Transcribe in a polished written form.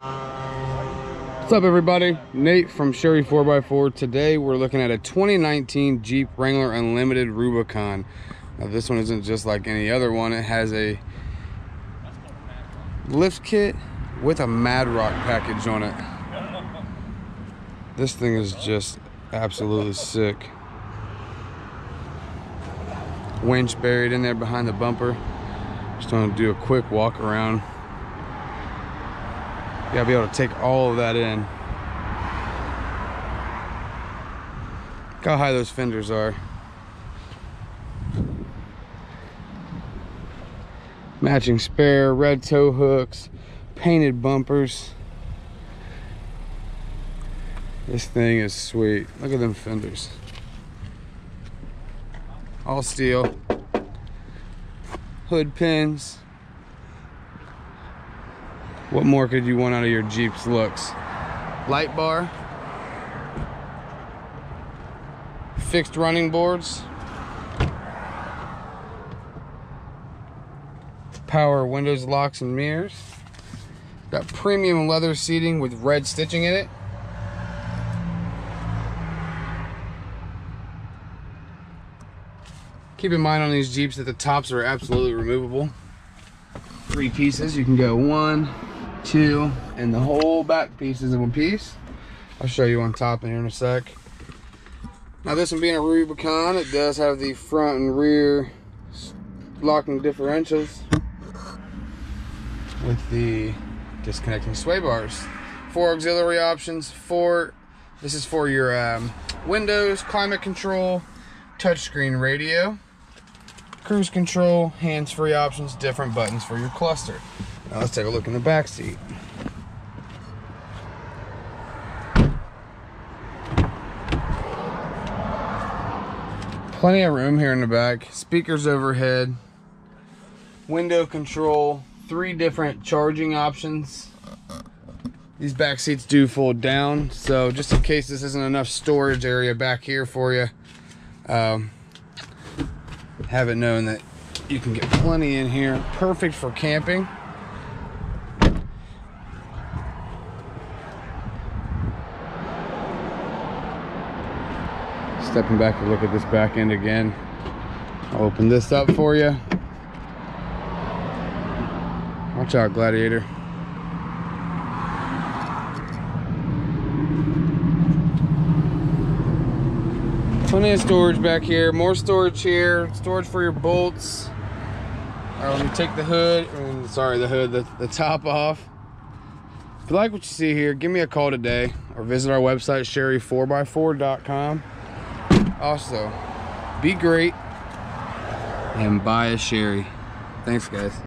What's up, everybody? Nate from Sherry 4x4. Today we're looking at a 2019 Jeep Wrangler Unlimited Rubicon. Now this one isn't just like any other one. It has a lift kit with a Mad Rock package on it. This thing is just absolutely sick. Winch buried in there behind the bumper. Just want to do a quick walk around. You gotta be able to take all of that in. Look how high those fenders are. Matching spare, red tow hooks, painted bumpers. This thing is sweet. Look at them fenders. All steel. Hood pins. What more could you want out of your Jeep's looks? Light bar. Fixed running boards. Power windows, locks, and mirrors. Got premium leather seating with red stitching in it. Keep in mind on these Jeeps that the tops are absolutely removable. 3 pieces. You can go 1, 2, and the whole back piece is in one piece. I'll show you on top in here in a sec. Now this one being a Rubicon, it does have the front and rear locking differentials with the disconnecting sway bars. 4 auxiliary options. This is for your windows, climate control, touchscreen radio, cruise control, hands-free options, different buttons for your cluster. Now let's take a look in the back seat. Plenty of room here in the back. Speakers overhead, window control, 3 different charging options. These back seats do fold down, so just in case this isn't enough storage area back here for you, have it known that you can get plenty in here. Perfect for camping. Stepping back to look at this back end again. I'll open this up for you. Watch out, Gladiator. Plenty of storage back here. More storage here. Storage for your bolts. All right, let me take the hood. The top off. If you like what you see here, give me a call today or visit our website, sherry4x4.com. Also, be great and buy a Sherry. Thanks, guys.